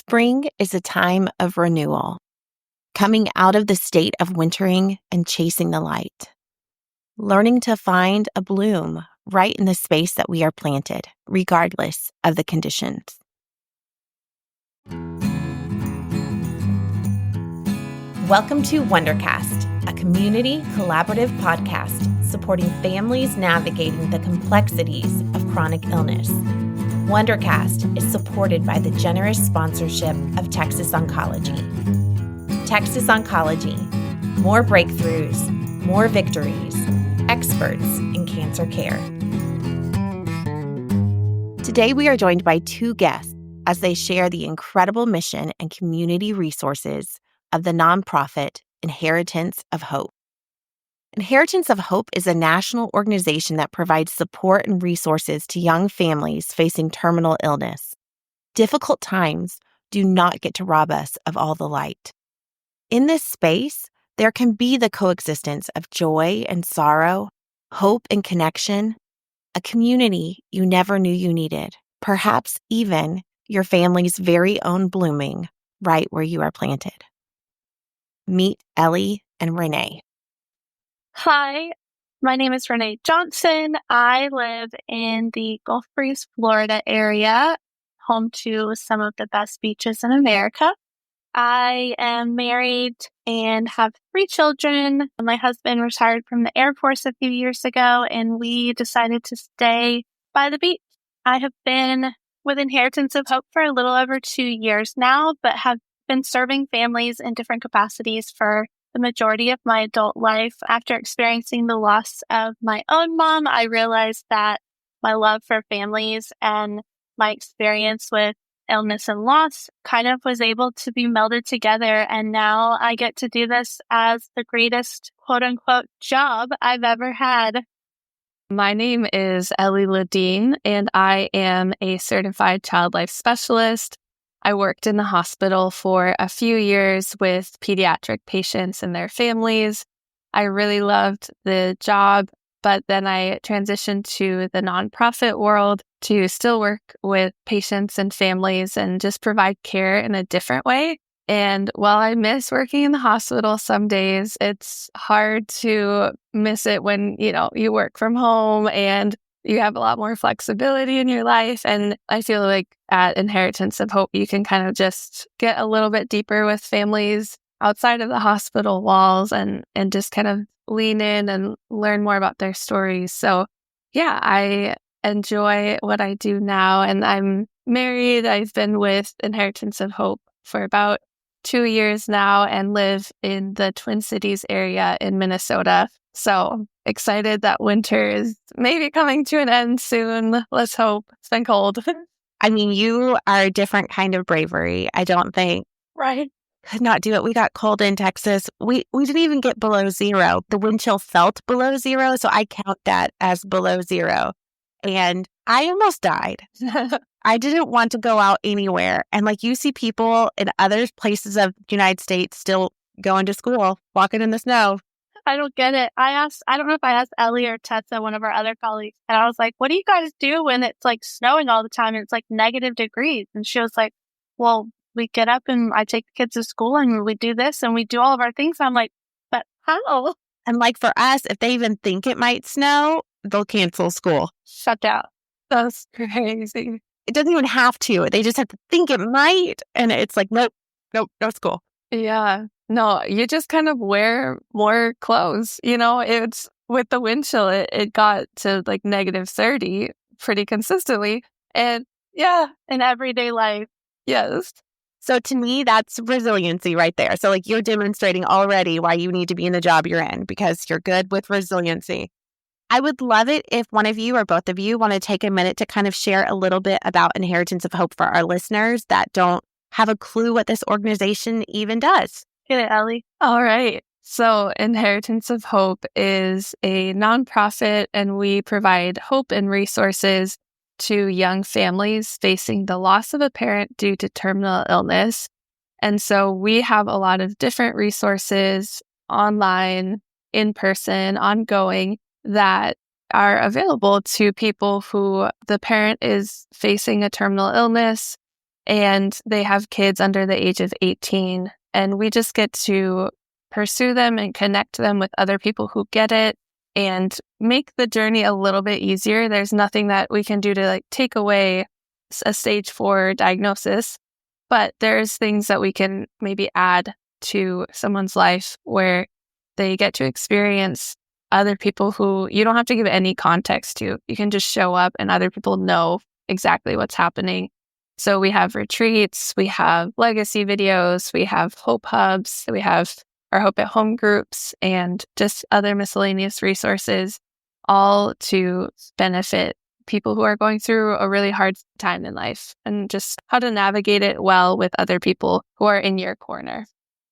Spring is a time of renewal, coming out of the state of wintering and chasing the light, learning to find a bloom right in the space that we are planted, regardless of the conditions. Welcome to Wondercast, a community collaborative podcast supporting families navigating the complexities of chronic illness. Wondercast is supported by the generous sponsorship of Texas Oncology. Texas Oncology, more breakthroughs, more victories, experts in cancer care. Today we are joined by two guests as they share the incredible mission and community resources of the nonprofit Inheritance of Hope. Inheritance of Hope is a national organization that provides support and resources to young families facing terminal illness. Difficult times do not get to rob us of all the light. In this space, there can be the coexistence of joy and sorrow, hope and connection, a community you never knew you needed, perhaps even your family's very own blooming right where you are planted. Meet Ellie and Renee. Hi, my name is Renee Johnson. I live in the Gulf Breeze, Florida area, home to some of the best beaches in America. I am married and have 3 children. My husband retired from the Air Force a few years ago, and we decided to stay by the beach. I have been with Inheritance of Hope for a little over 2 years now, but have been serving families in different capacities for the majority of my adult life. After experiencing the loss of my own mom, I realized that my love for families and my experience with illness and loss kind of was able to be melded together. And now I get to do this as the greatest quote unquote job I've ever had. My name is Ellie Ladine, and I am a certified child life specialist. I worked in the hospital for a few years with pediatric patients and their families. I really loved the job, but then I transitioned to the nonprofit world to still work with patients and families and just provide care in a different way. And while I miss working in the hospital some days, it's hard to miss it when, you work from home and you have a lot more flexibility in your life. And I feel like at Inheritance of Hope, you can kind of just get a little bit deeper with families outside of the hospital walls and just kind of lean in and learn more about their stories. So yeah, I enjoy what I do now. And I'm married. I've been with Inheritance of Hope for about 2 years now and live in the Twin Cities area in Minnesota. So excited that winter is maybe coming to an end soon. Let's hope. It's been cold. I mean, you are a different kind of bravery. I don't think. Right. Could not do it. We got cold in Texas. We didn't even get below zero. The wind chill felt below zero, so I count that as below zero. And I almost died. I didn't want to go out anywhere. And you see people in other places of the United States still going to school, walking in the snow. I don't get it. I don't know if I asked Ellie or Tessa, one of our other colleagues, and I was like, what do you guys do when it's snowing all the time and it's negative degrees? And she was like, well, we get up and I take the kids to school and we do this and we do all of our things. I'm like, but how? And for us, if they even think it might snow, they'll cancel school. Shut down. That's crazy. It doesn't even have to. They just have to think it might. And it's nope, no school. Yeah. No, you just kind of wear more clothes. It's with the wind chill, it got to negative 30 pretty consistently. And yeah, in everyday life. Yes. So to me, that's resiliency right there. So you're demonstrating already why you need to be in the job you're in because you're good with resiliency. I would love it if one of you or both of you want to take a minute to kind of share a little bit about Inheritance of Hope for our listeners that don't have a clue what this organization even does. Get it, Ellie. All right. So Inheritance of Hope is a nonprofit, and we provide hope and resources to young families facing the loss of a parent due to terminal illness. And so we have a lot of different resources online, in person, ongoing, that are available to people who the parent is facing a terminal illness and they have kids under the age of 18. And we just get to pursue them and connect them with other people who get it and make the journey a little bit easier. There's nothing that we can do to like take away a stage 4 diagnosis, but there's things that we can maybe add to someone's life where they get to experience other people who you don't have to give any context to. You can just show up and other people know exactly what's happening. So we have retreats, we have legacy videos, we have hope hubs, we have our Hope at Home groups, and just other miscellaneous resources, all to benefit people who are going through a really hard time in life and just how to navigate it well with other people who are in your corner.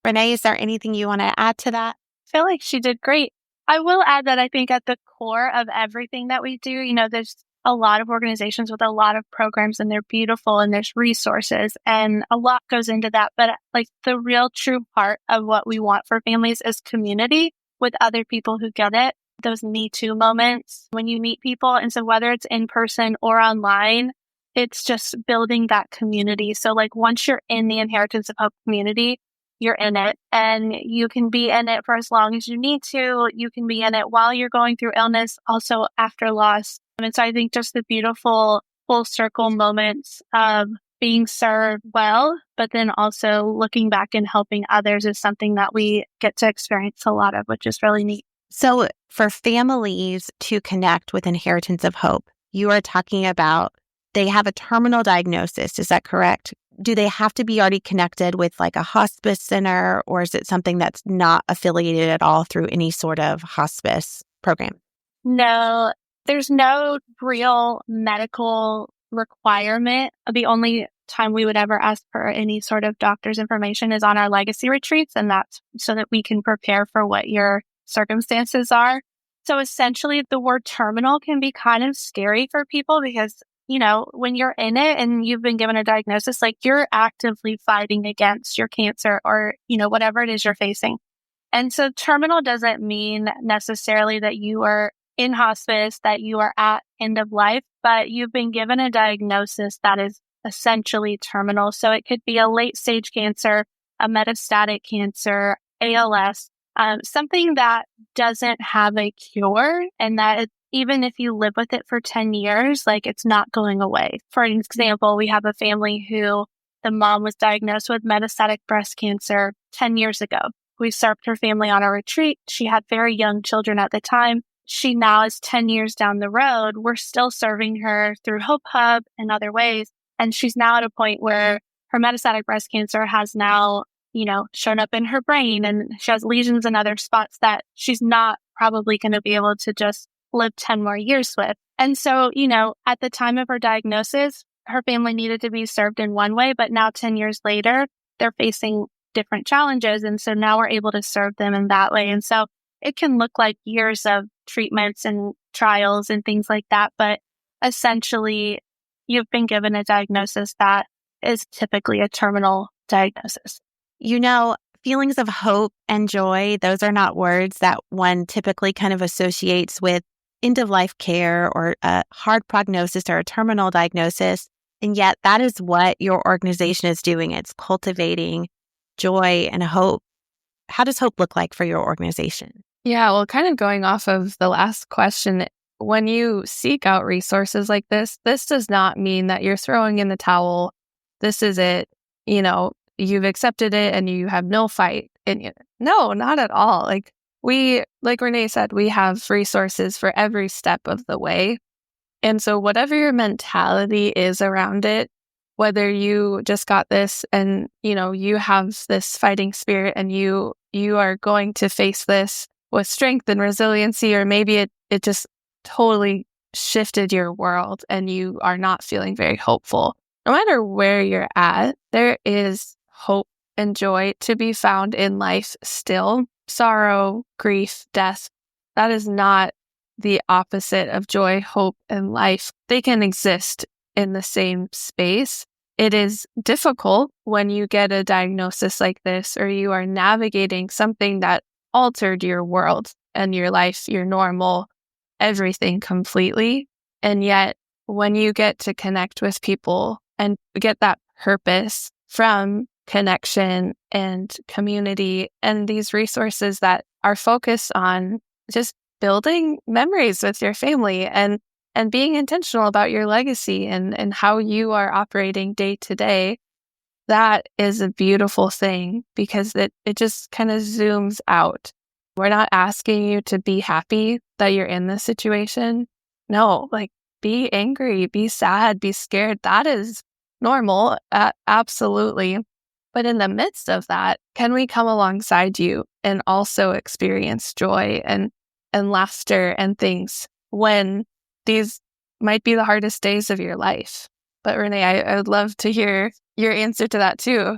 Renee, is there anything you want to add to that? I feel like she did great. I will add that I think at the core of everything that we do, there's a lot of organizations with a lot of programs and they're beautiful and there's resources and a lot goes into that. But like the real true part of what we want for families is community with other people who get it. Those Me Too moments when you meet people. And so whether it's in person or online, it's just building that community. So like once you're in the Inheritance of Hope community, you're in it and you can be in it for as long as you need to. You can be in it while you're going through illness, also after loss. And so I think just the beautiful full circle moments of being served well, but then also looking back and helping others is something that we get to experience a lot of, which is really neat. So for families to connect with Inheritance of Hope, you are talking about they have a terminal diagnosis. Is that correct? Do they have to be already connected with like a hospice center, or is it something that's not affiliated at all through any sort of hospice program? No, there's no real medical requirement. The only time we would ever ask for any sort of doctor's information is on our legacy retreats, and that's so that we can prepare for what your circumstances are. So essentially, the word terminal can be kind of scary for people because when you're in it and you've been given a diagnosis, like you're actively fighting against your cancer or, whatever it is you're facing. And so terminal doesn't mean necessarily that you are in hospice, that you are at end of life, but you've been given a diagnosis that is essentially terminal. So it could be a late stage cancer, a metastatic cancer, ALS, something that doesn't have a cure and that even if you live with it for 10 years, like it's not going away. For an example, we have a family who the mom was diagnosed with metastatic breast cancer 10 years ago. We served her family on a retreat. She had very young children at the time. She now is 10 years down the road. We're still serving her through Hope Hub and other ways. And she's now at a point where her metastatic breast cancer has now, shown up in her brain and she has lesions in other spots that she's not probably going to be able to just live 10 more years with. And so, at the time of her diagnosis, her family needed to be served in one way, but now 10 years later, they're facing different challenges. And so now we're able to serve them in that way. And so it can look like years of treatments and trials and things like that. But essentially, you've been given a diagnosis that is typically a terminal diagnosis. Feelings of hope and joy, those are not words that one typically kind of associates with end-of-life care or a hard prognosis or a terminal diagnosis. And yet that is what your organization is doing. It's cultivating joy and hope. How does hope look like for your organization? Yeah, well, kind of going off of the last question, when you seek out resources like this does not mean that you're throwing in the towel. This is it. You've accepted it and you have no fight in you. No, not at all. Like Renee said, we have resources for every step of the way. And so whatever your mentality is around it, whether you just got this and, you have this fighting spirit and you are going to face this with strength and resiliency, or maybe it just totally shifted your world and you are not feeling very hopeful. No matter where you're at, there is hope and joy to be found in life still. Sorrow, grief, death, that is not the opposite of joy, hope, and life. They can exist in the same space. It is difficult when you get a diagnosis like this, or you are navigating something that altered your world and your life, your normal, everything completely. And yet, when you get to connect with people and get that purpose from connection and community and these resources that are focused on just building memories with your family and being intentional about your legacy and how you are operating day to day. That is a beautiful thing because it just kind of zooms out. We're not asking you to be happy that you're in this situation. No, like be angry, be sad, be scared. That is normal. Absolutely. But in the midst of that, can we come alongside you and also experience joy and laughter and things when these might be the hardest days of your life? But Renee, I would love to hear your answer to that too.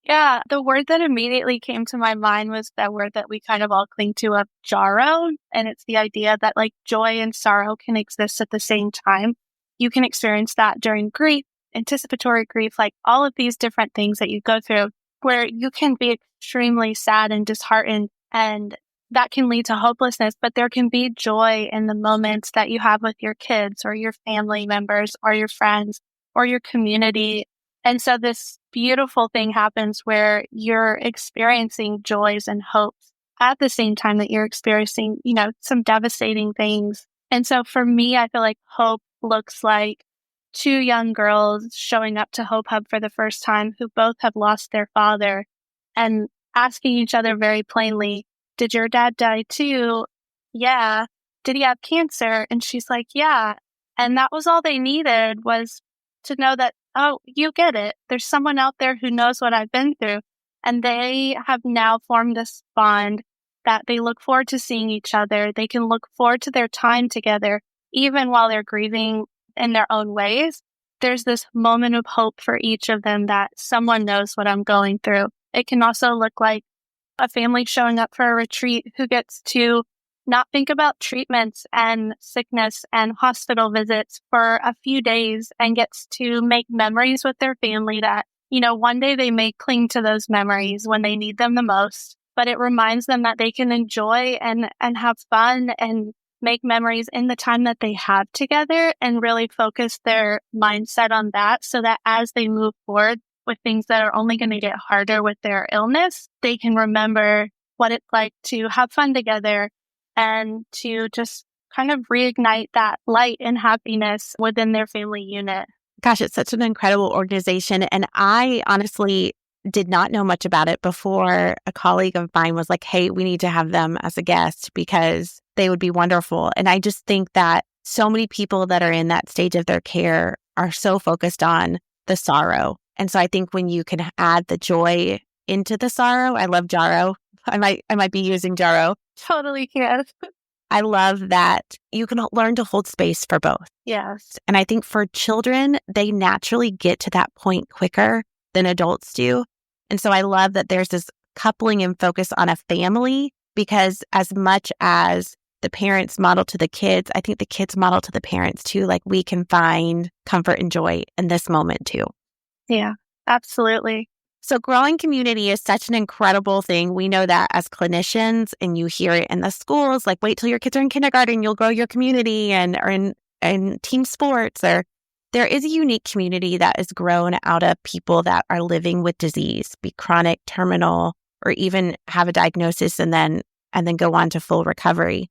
Yeah, the word that immediately came to my mind was that word that we kind of all cling to of jarro. And it's the idea that like joy and sorrow can exist at the same time. You can experience that during grief, anticipatory grief, like all of these different things that you go through where you can be extremely sad and disheartened, and that can lead to hopelessness. But there can be joy in the moments that you have with your kids or your family members or your friends or your community. And so this beautiful thing happens where you're experiencing joys and hopes at the same time that you're experiencing, some devastating things. And so for me, I feel like hope looks like two young girls showing up to Hope Hub for the first time who both have lost their father and asking each other very plainly, "Did your dad die too?" "Yeah." "Did he have cancer?" And she's like, "Yeah." And that was all they needed, was to know that, oh, you get it. There's someone out there who knows what I've been through. And they have now formed this bond that they look forward to seeing each other. They can look forward to their time together, even while they're grieving in their own ways. There's this moment of hope for each of them that someone knows what I'm going through. It can also look like a family showing up for a retreat who gets to not think about treatments and sickness and hospital visits for a few days and gets to make memories with their family that, one day they may cling to those memories when they need them the most, but it reminds them that they can enjoy and have fun and make memories in the time that they have together and really focus their mindset on that so that as they move forward with things that are only going to get harder with their illness, they can remember what it's like to have fun together and to just kind of reignite that light and happiness within their family unit. Gosh, it's such an incredible organization. And I honestly did not know much about it before a colleague of mine was like, "Hey, we need to have them as a guest because they would be wonderful." And I just think that so many people that are in that stage of their care are so focused on the sorrow. And so I think when you can add the joy into the sorrow, I love jarro. I might be using jarro. Totally can. I love that you can learn to hold space for both. Yes. And I think for children, they naturally get to that point quicker than adults do. And so I love that there's this coupling and focus on a family, because as much as the parents model to the kids, I think the kids model to the parents too. Like we can find comfort and joy in this moment too. Yeah, absolutely. So growing community is such an incredible thing. We know that as clinicians, and you hear it in the schools, like wait till your kids are in kindergarten, you'll grow your community, and or in team sports. Or there is a unique community that is grown out of people that are living with disease, be chronic, terminal, or even have a diagnosis and then go on to full recovery.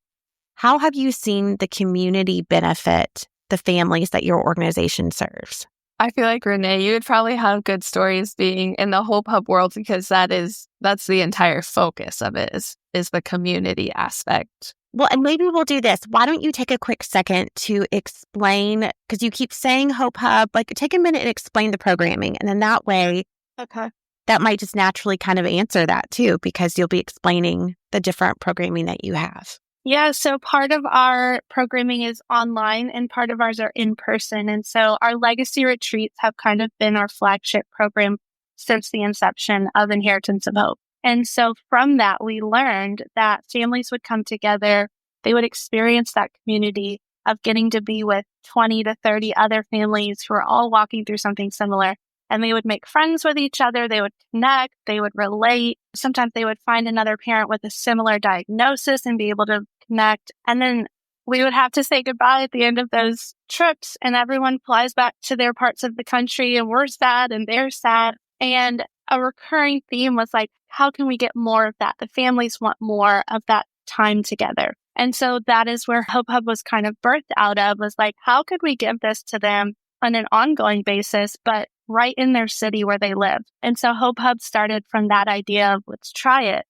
How have you seen the community benefit the families that your organization serves? I feel like, Renee, you would probably have good stories being in the Hope Hub world, because that's the entire focus of it is the community aspect. Well, and maybe we'll do this. Why don't you take a quick second to explain, because you keep saying Hope Hub, like take a minute and explain the programming. And then that way, Okay. that might just naturally kind of answer that too, because you'll be explaining the different programming that you have. Yeah, so part of our programming is online and part of ours are in person. And so our legacy retreats have kind of been our flagship program since the inception of Inheritance of Hope. And so from that, we learned that families would come together, they would experience that community of getting to be with 20 to 30 other families who are all walking through something similar. And they would make friends with each other, they would connect, they would relate. Sometimes they would find another parent with a similar diagnosis and be able to connect. And then we would have to say goodbye at the end of those trips, and everyone flies back to their parts of the country, and we're sad and they're sad. And a recurring theme was like, how can we get more of that? The families want more of that time together. And so that is where Hope Hub was kind of birthed out of, was like, how could we give this to them on an ongoing basis, but right in their city where they live? And so Hope Hub started from that idea of, let's try it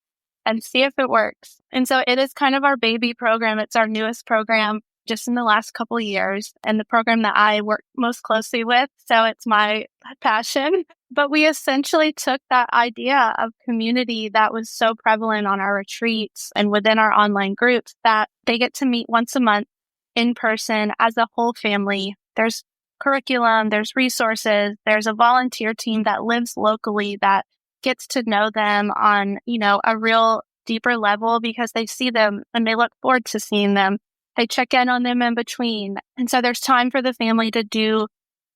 and see if it works. And so it is kind of our baby program. It's our newest program just in the last couple of years, and the program that I work most closely with. So it's my passion. But we essentially took that idea of community that was so prevalent on our retreats and within our online groups, that they get to meet once a month in person as a whole family. There's curriculum, there's resources, there's a volunteer team that lives locally that gets to know them on, a real deeper level, because they see them and they look forward to seeing them. They check in on them in between. And so there's time for the family to do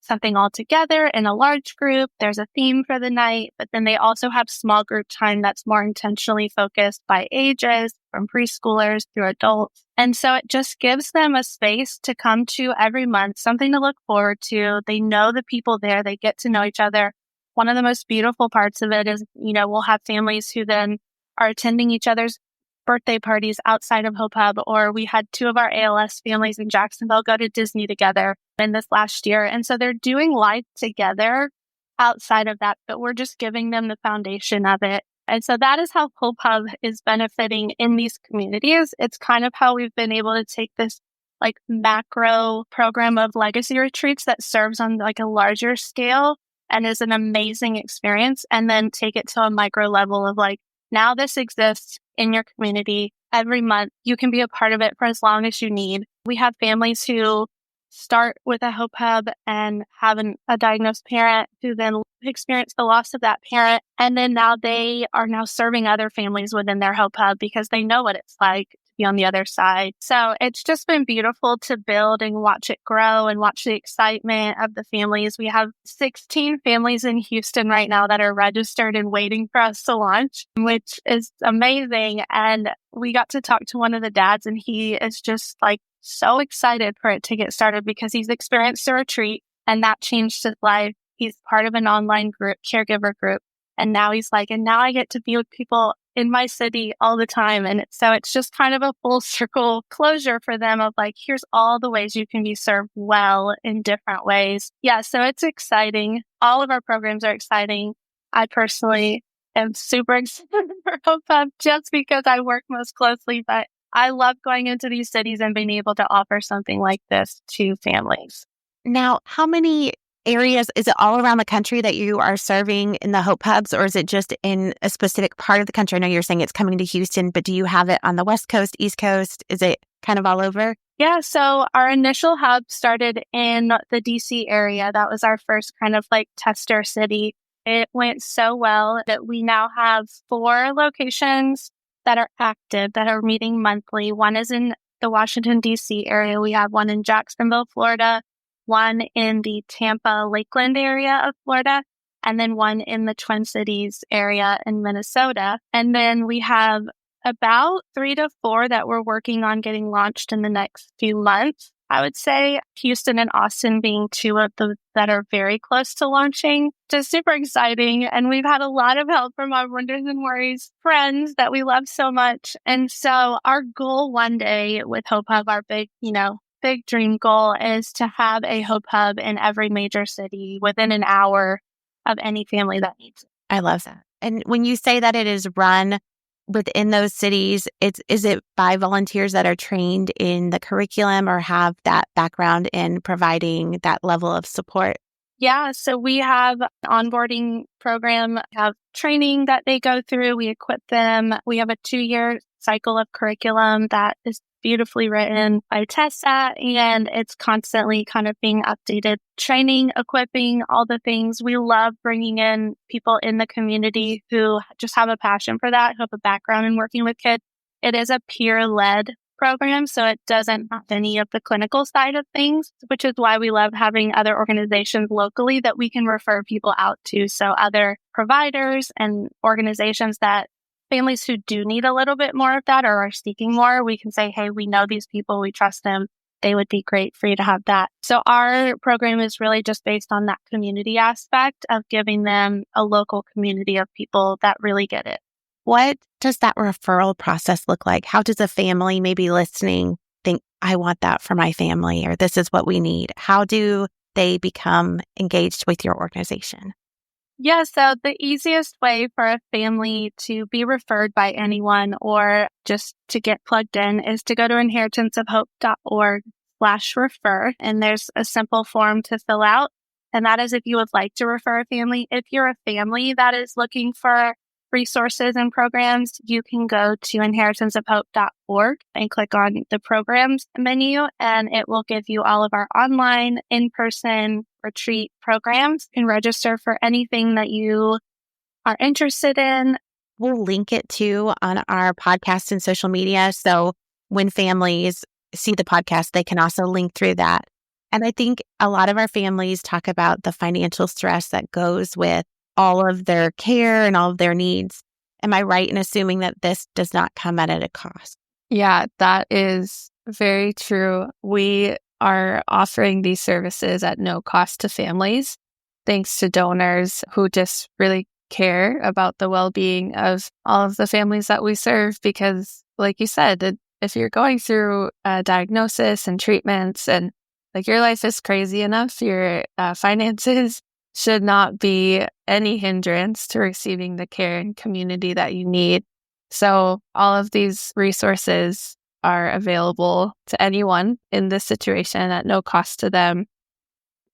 something all together in a large group. There's a theme for the night, but then they also have small group time that's more intentionally focused by ages, from preschoolers through adults. And so it just gives them a space to come to every month, something to look forward to. They know the people there, they get to know each other. One of the most beautiful parts of it is, we'll have families who then are attending each other's birthday parties outside of Hope Hub, or we had 2 of our ALS families in Jacksonville go to Disney together in this last year. And so they're doing life together outside of that, but we're just giving them the foundation of it. And so that is how Hope Hub is benefiting in these communities. It's kind of how we've been able to take this like macro program of legacy retreats that serves on like a larger scale and is an amazing experience, and then take it to a micro level of like, now this exists in your community every month. You can be a part of it for as long as you need. We have families who start with a Hope Hub and have a diagnosed parent who then experience the loss of that parent. And then now they are now serving other families within their Hope Hub because they know what it's like to be on the other side. So it's just been beautiful to build and watch it grow and watch the excitement of the families. We have 16 families in Houston right now that are registered and waiting for us to launch, which is amazing. And we got to talk to one of the dads, and he is just like so excited for it to get started because he's experienced a retreat and that changed his life. He's part of an online group, caregiver group. And now he's like, and now I get to be with people in my city all the time. And so it's just kind of a full circle closure for them of like, here's all the ways you can be served well in different ways. Yeah, so it's exciting. All of our programs are exciting. I personally am super excited for Hope Hub just because I work most closely, but I love going into these cities and being able to offer something like this to families. Now, how many areas, is it all around the country that you are serving in the Hope Hubs, or is it just in a specific part of the country? I know you're saying it's coming to Houston, but do you have it on the West Coast, East Coast? Is it kind of all over? Yeah, so our initial hub started in the DC area. That was our first kind of like tester city. It went so well that we now have 4 locations that are active, that are meeting monthly. One is in the Washington, D.C. area. We have one in Jacksonville, Florida, one in the Tampa, Lakeland area of Florida, and then one in the Twin Cities area in Minnesota. And then we have about 3 to 4 that we're working on getting launched in the next few months. I would say Houston and Austin being 2 of the that are very close to launching. Just super exciting. And we've had a lot of help from our Wonders and Worries friends that we love so much. And so our goal one day with Hope Hub, our big dream goal, is to have a Hope Hub in every major city within an hour of any family that needs it. I love that. And when you say that it is run within those cities, is it by volunteers that are trained in the curriculum or have that background in providing that level of support? Yeah, so we have an onboarding program, have training that they go through. We equip them. We have a 2-year cycle of curriculum that is beautifully written by Tessa, and it's constantly kind of being updated. Training, equipping, all the things. We love bringing in people in the community who just have a passion for that, who have a background in working with kids. It is a peer-led program, so it doesn't have any of the clinical side of things, which is why we love having other organizations locally that we can refer people out to. So other providers and organizations that families who do need a little bit more of that or are seeking more, we can say, hey, we know these people, we trust them. They would be great for you to have that. So our program is really just based on that community aspect of giving them a local community of people that really get it. What does that referral process look like? How does a family maybe listening think, I want that for my family, or this is what we need? How do they become engaged with your organization? Yeah, so the easiest way for a family to be referred by anyone or just to get plugged in is to go to inheritanceofhope.org/refer. And there's a simple form to fill out. And that is if you would like to refer a family. If you're a family that is looking for resources and programs, you can go to inheritanceofhope.org and click on the programs menu, and it will give you all of our online, in-person retreat programs. You can register for anything that you are interested in. We'll link it too on our podcast and social media. So when families see the podcast, they can also link through that. And I think a lot of our families talk about the financial stress that goes with all of their care and all of their needs. Am I right in assuming that this does not come at a cost? Yeah, that is very true. We are offering these services at no cost to families, thanks to donors who just really care about the well-being of all of the families that we serve. Because like you said, if you're going through a diagnosis and treatments and like your life is crazy enough, your finances should not be any hindrance to receiving the care and community that you need. So all of these resources are available to anyone in this situation at no cost to them.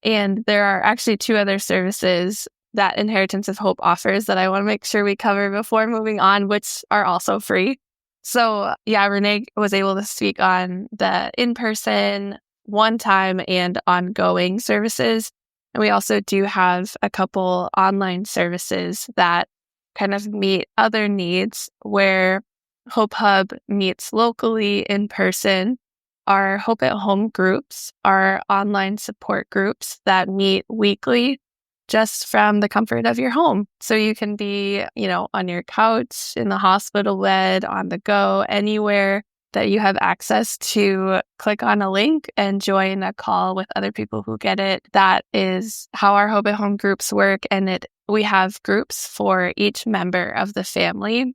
And there are actually 2 other services that Inheritance of Hope offers that I want to make sure we cover before moving on, which are also free. So yeah, Renee was able to speak on the in-person, one-time, and ongoing services. And we also do have a couple online services that kind of meet other needs where Hope Hub meets locally in person. Our Hope at Home groups are online support groups that meet weekly just from the comfort of your home. So you can be, on your couch, in the hospital bed, on the go, anywhere that you have access to click on a link and join a call with other people who get it. That is how our Hope at Home groups work. And we have groups for each member of the family.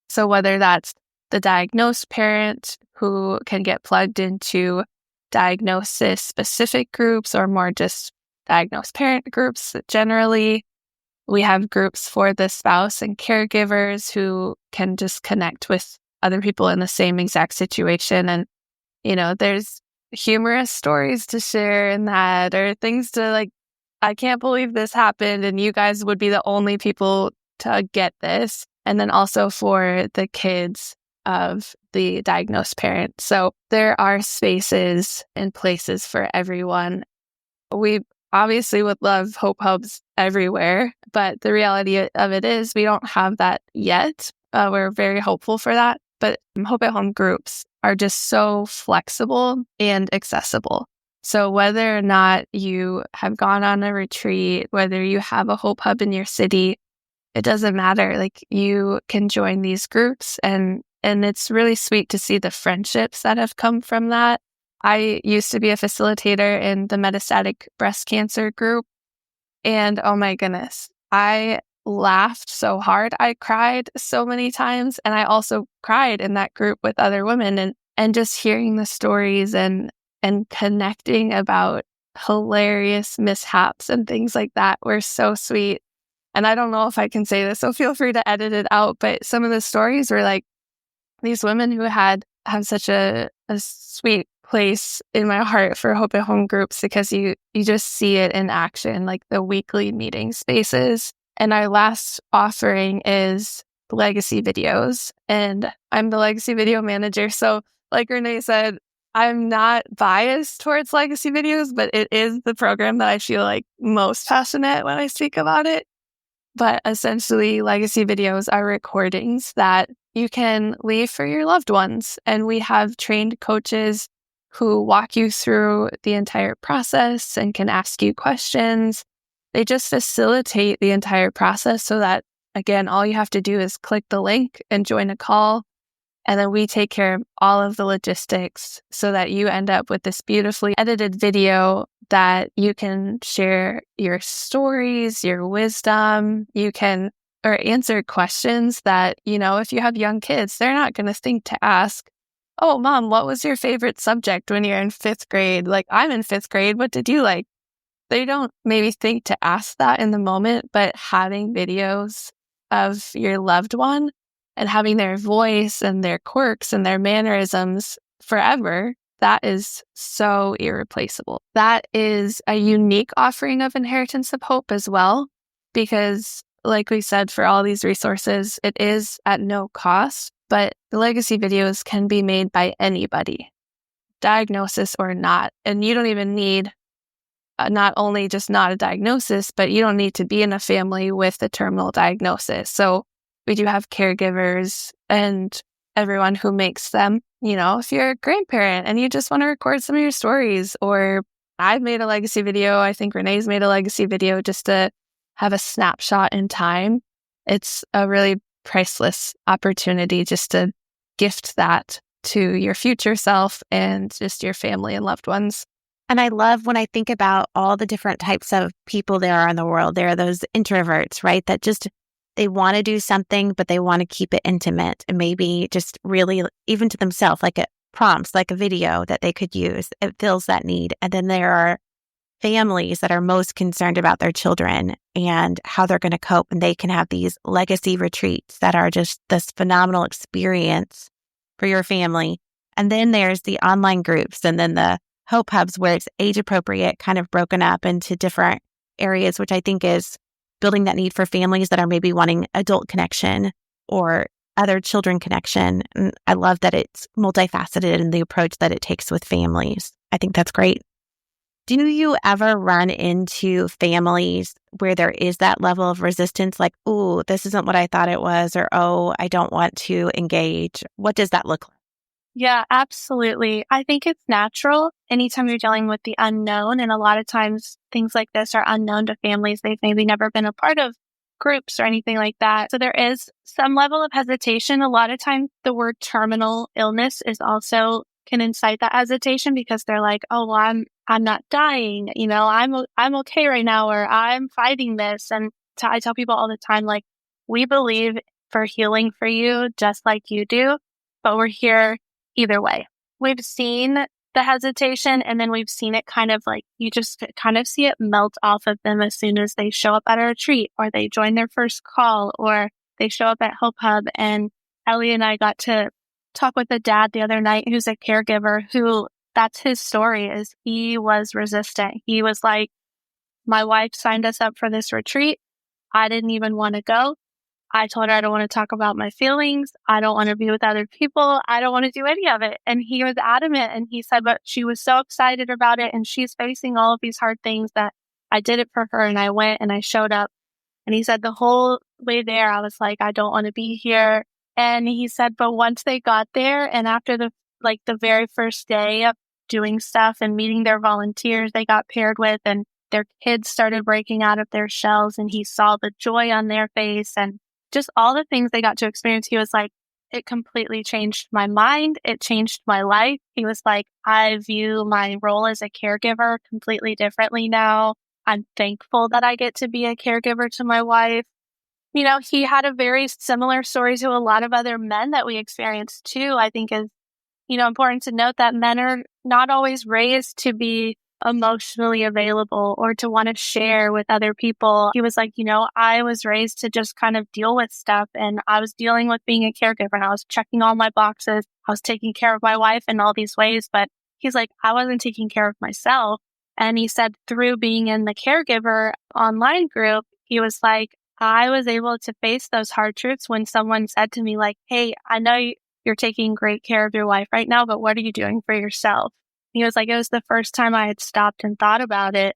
So whether that's the diagnosed parent who can get plugged into diagnosis-specific groups or more just diagnosed parent groups generally. We have groups for the spouse and caregivers who can just connect with other people in the same exact situation. And, there's humorous stories to share in that, or things to like, I can't believe this happened and you guys would be the only people to get this. And then also for the kids of the diagnosed parent. So there are spaces and places for everyone. We obviously would love Hope Hubs everywhere, but the reality of it is we don't have that yet. We're very hopeful for that. But Hope at Home groups are just so flexible and accessible. So whether or not you have gone on a retreat, whether you have a Hope Hub in your city, it doesn't matter. Like you can join these groups and it's really sweet to see the friendships that have come from that. I used to be a facilitator in the metastatic breast cancer group. And oh my goodness, I laughed so hard. I cried so many times. And I also cried in that group with other women and just hearing the stories and connecting about hilarious mishaps and things like that were so sweet. And I don't know if I can say this, so feel free to edit it out. But some of the stories were like these women who have such a sweet place in my heart for Hope at Home groups because you just see it in action, like the weekly meeting spaces. And our last offering is legacy videos. And I'm the legacy video manager. So like Renee said, I'm not biased towards legacy videos, but it is the program that I feel like most passionate when I speak about it. But essentially, legacy videos are recordings that you can leave for your loved ones. And we have trained coaches who walk you through the entire process and can ask you questions. They just facilitate the entire process so that again, all you have to do is click the link and join a call. And then we take care of all of the logistics so that you end up with this beautifully edited video that you can share your stories, your wisdom. You can or answer questions that, if you have young kids, they're not going to think to ask, oh, Mom, what was your favorite subject when you're in 5th grade? Like, I'm in 5th grade. What did you like? They don't maybe think to ask that in the moment, but having videos of your loved one and having their voice and their quirks and their mannerisms forever, that is so irreplaceable. That is a unique offering of Inheritance of Hope as well, because like we said, for all these resources, it is at no cost, but the legacy videos can be made by anybody, diagnosis or not. And you don't even need not only just not a diagnosis, but you don't need to be in a family with a terminal diagnosis. So we do have caregivers and everyone who makes them. If you're a grandparent and you just want to record some of your stories, or I've made a legacy video, I think Renee's made a legacy video just to have a snapshot in time. It's a really priceless opportunity just to gift that to your future self and just your family and loved ones. And I love when I think about all the different types of people there are in the world. There are those introverts, right? That just, they want to do something, but they want to keep it intimate and maybe just really, even to themselves, like a prompts, like a video that they could use. It fills that need. And then there are families that are most concerned about their children and how they're going to cope. And they can have these legacy retreats that are just this phenomenal experience for your family. And then there's the online groups and then the Hope Hubs where it's age appropriate, kind of broken up into different areas, which I think is building that need for families that are maybe wanting adult connection or other children connection. And I love that it's multifaceted in the approach that it takes with families. I think that's great. Do you ever run into families where there is that level of resistance, like, ooh, this isn't what I thought it was, or, oh, I don't want to engage? What does that look like? Yeah, absolutely. I think it's natural anytime you're dealing with the unknown. And a lot of times things like this are unknown to families. They've maybe never been a part of groups or anything like that. So there is some level of hesitation. A lot of times the word terminal illness is also can incite that hesitation because they're like, oh, well, I'm not dying. I'm okay right now, or I'm fighting this. And I tell people all the time, like, we believe for healing for you just like you do, but we're here either way. We've seen the hesitation, and then we've seen it kind of like, you just kind of see it melt off of them as soon as they show up at a retreat, or they join their first call, or they show up at Hope Hub. And Ellie and I got to talk with a dad the other night who's a caregiver who, that's his story, is he was resistant. He was like, my wife signed us up for this retreat. I didn't even want to go. I told her I don't want to talk about my feelings. I don't want to be with other people. I don't want to do any of it. And he was adamant. And he said, but she was so excited about it. And she's facing all of these hard things that I did it for her. And I went and I showed up. And he said the whole way there, I was like, I don't want to be here. And he said, but once they got there and after the very first day of doing stuff and meeting their volunteers they got paired with, and their kids started breaking out of their shells, and he saw the joy on their face and just all the things they got to experience. He was like, it completely changed my mind. It changed my life. He was like, I view my role as a caregiver completely differently now. I'm thankful that I get to be a caregiver to my wife. He had a very similar story to a lot of other men that we experienced too. I think is, important to note that men are not always raised to be emotionally available or to want to share with other people. He was like, I was raised to just kind of deal with stuff, and I was dealing with being a caregiver, and I was checking all my boxes. I was taking care of my wife in all these ways, but he's like, I wasn't taking care of myself. And he said through being in the caregiver online group, he was like, I was able to face those hard truths when someone said to me, like, hey, I know you're taking great care of your wife right now, but what are you doing for yourself? He was like, it was the first time I had stopped and thought about it.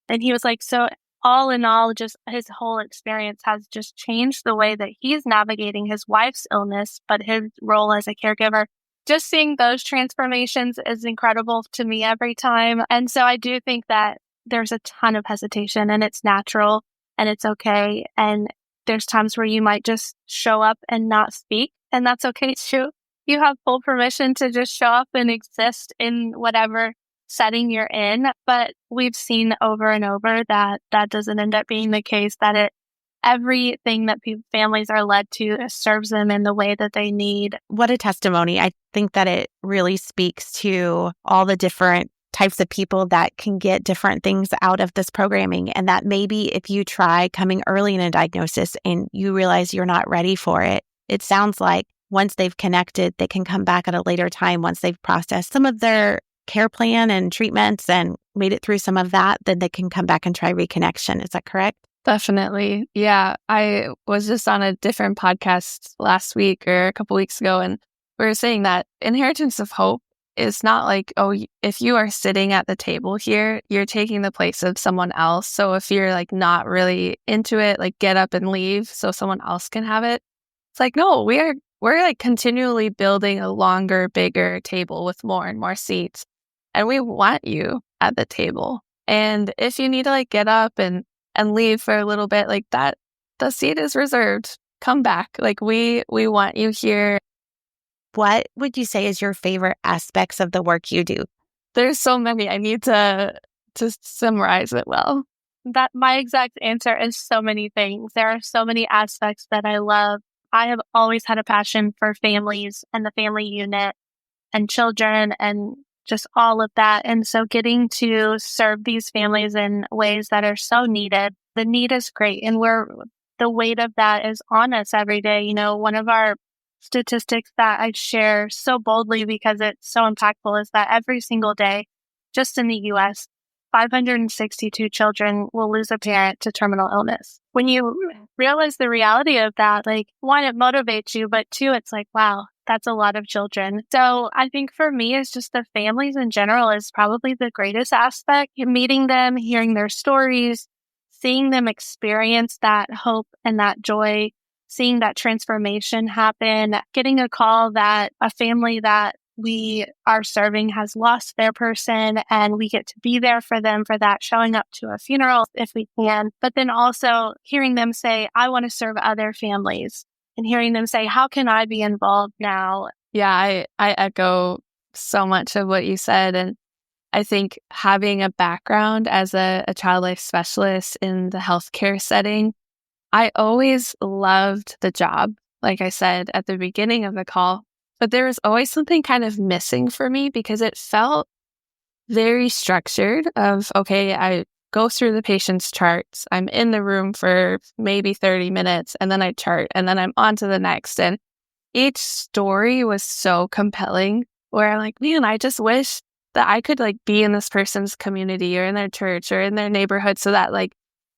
And he was like, so all in all, just his whole experience has just changed the way that he's navigating his wife's illness, but his role as a caregiver. Just seeing those transformations is incredible to me every time. And so I do think that there's a ton of hesitation, and it's natural and it's okay. And There's times where you might just show up and not speak, and that's okay too. You have full permission to just show up and exist in whatever setting you're in. But we've seen over and over that that doesn't end up being the case, that everything that families are led to serves them in the way that they need. What a testimony. I think that it really speaks to all the different types of people that can get different things out of this programming. And that maybe if you try coming early in a diagnosis and you realize you're not ready for it, it sounds like once they've connected, they can come back at a later time once they've processed some of their care plan and treatments and made it through some of that, then they can come back and try reconnection. Is that correct? Definitely. Yeah. I was just on a different podcast last week or a couple weeks ago, and we were saying that inheritance of hope is not like, oh, if you are sitting at the table here, you're taking the place of someone else. So if you're like not really into it, like get up and leave so someone else can have it. It's like, no, we're like continually building a longer, bigger table with more and more seats. And we want you at the table. And if you need to like get up and leave for a little bit, like that, the seat is reserved. Come back. Like we want you here. What would you say is your favorite aspects of the work you do? There's so many. I need to summarize it well. That my exact answer is so many things. There are so many aspects that I love. I have always had a passion for families and the family unit and children and just all of that. And so getting to serve these families in ways that are so needed, the need is great. And the weight of that is on us every day. You know, one of our statistics that I share so boldly because it's so impactful is that every single day, just in the US, 562 children will lose a parent to terminal illness. When you realize the reality of that, like, one, it motivates you, but two, it's like, wow, that's a lot of children. So I think for me, it's just the families in general is probably the greatest aspect. Meeting them, hearing their stories, seeing them experience that hope and that joy, seeing that transformation happen, getting a call that a family that we are serving has lost their person and we get to be there for them for that, showing up to a funeral if we can, but then also hearing them say, I want to serve other families, and hearing them say, how can I be involved now? Yeah, I echo so much of what you said. And I think having a background as a child life specialist in the healthcare setting, I always loved the job, like I said at the beginning of the call, but there was always something kind of missing for me because it felt very structured of, okay, I go through the patient's charts. I'm in the room for maybe 30 minutes and then I chart and then I'm on to the next. And each story was so compelling where I'm like, man, I just wish that I could like be in this person's community or in their church or in their neighborhood so that like,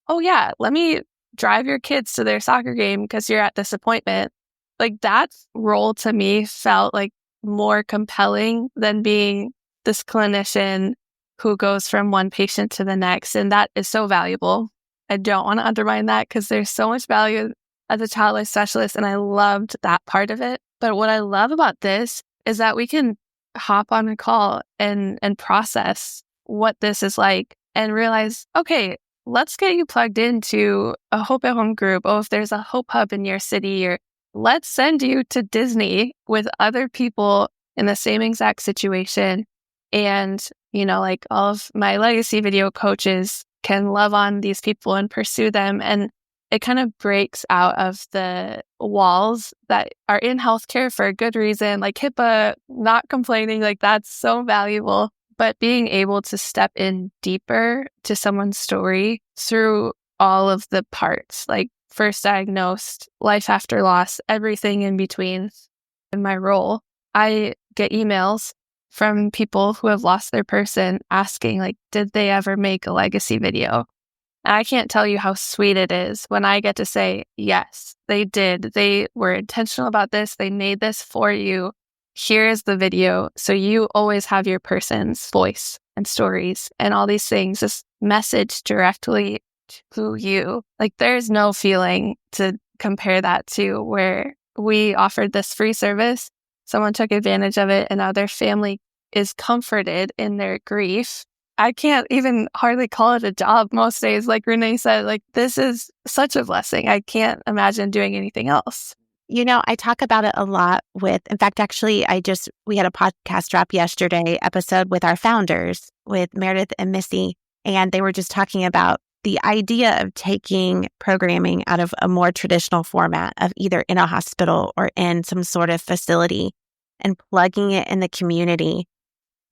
oh yeah, let me drive your kids to their soccer game because you're at this appointment. Like that role to me felt like more compelling than being this clinician who goes from one patient to the next. And that is so valuable. I don't want to undermine that because there's so much value as a child life specialist. And I loved that part of it. But what I love about this is that we can hop on a call and process what this is like and realize, okay, let's get you plugged into a Hope at Home group. Oh, if there's a Hope Hub in your city, or let's send you to Disney with other people in the same exact situation. And, you know, like all of my legacy video coaches can love on these people and pursue them. And it kind of breaks out of the walls that are in healthcare for a good reason, like HIPAA, not complaining, like that's so valuable. But being able to step in deeper to someone's story through all of the parts, like first diagnosed, life after loss, everything in between. In my role, I get emails from people who have lost their person asking, like, did they ever make a legacy video? And I can't tell you how sweet it is when I get to say, yes, they did. They were intentional about this. They made this for you. Here is the video. So you always have your person's voice and stories and all these things, this message directly to you. Like there's no feeling to compare that to where we offered this free service. Someone took advantage of it and now their family is comforted in their grief I can't even hardly call it a job most days. Like Renee said, like this is such a blessing. I can't imagine doing anything else. I talk about it a lot in fact, actually, we had a podcast drop yesterday episode with our founders, with Meredith and Missy, and they were just talking about the idea of taking programming out of a more traditional format of either in a hospital or in some sort of facility and plugging it in the community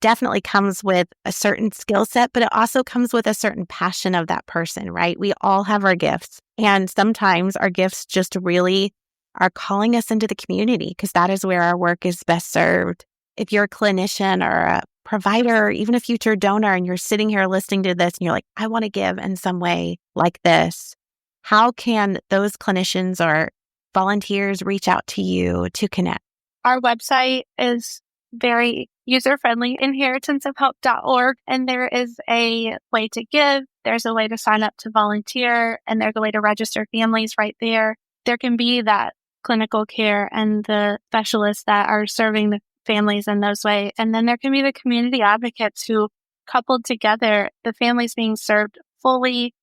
definitely comes with a certain skill set, but it also comes with a certain passion of that person, right? We all have our gifts, and sometimes our gifts just really are calling us into the community because that is where our work is best served. If you're a clinician or a provider or even a future donor and you're sitting here listening to this and you're like, I want to give in some way like this, how can those clinicians or volunteers reach out to you to connect? Our website is very user-friendly, inheritanceofhope.org, and there is a way to give, there's a way to sign up to volunteer, and there's a way to register families right there. There can be that clinical care and the specialists that are serving the families in those ways. And then there can be the community advocates who coupled together the families being served fully.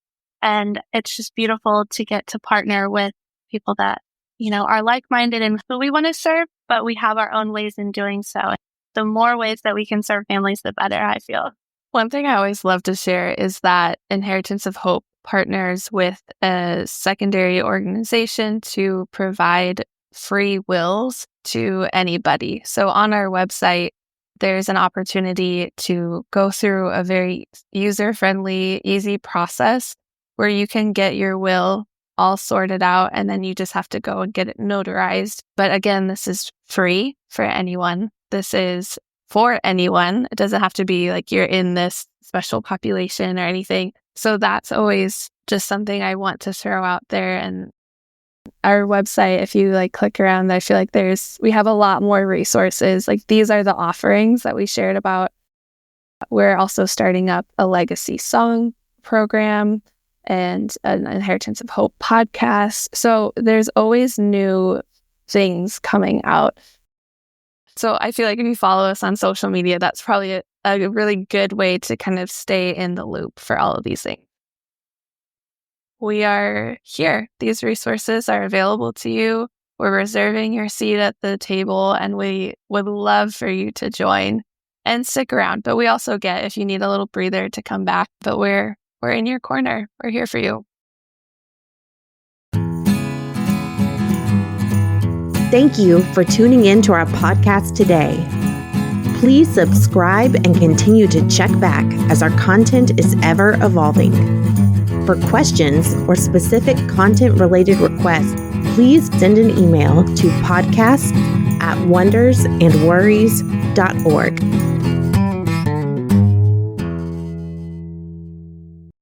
And it's just beautiful to get to partner with people that, are like-minded and who we want to serve, but we have our own ways in doing so. The more ways that we can serve families, the better, I feel. One thing I always love to share is that Inheritance of Hope partners with a secondary organization to provide free wills to anybody. So on our website, there's an opportunity to go through a very user-friendly, easy process where you can get your will all sorted out, and then you just have to go and get it notarized. But again, this is free for anyone. This is for anyone. It doesn't have to be like you're in this special population or anything. So that's always just something I want to throw out there. And our website, if you click around, I feel like we have a lot more resources. Like these are the offerings that we shared about. We're also starting up a legacy song program and an Inheritance of Hope podcast. So there's always new things coming out. So I feel like if you follow us on social media, that's probably a really good way to kind of stay in the loop for all of these things. We are here. These resources are available to you. We're reserving your seat at the table, and we would love for you to join and stick around. But we also get if you need a little breather to come back. But we're in your corner. We're here for you. Thank you for tuning in to our podcast today. Please subscribe and continue to check back as our content is ever evolving. For questions or specific content-related requests, please send an email to podcast@wondersandworries.org.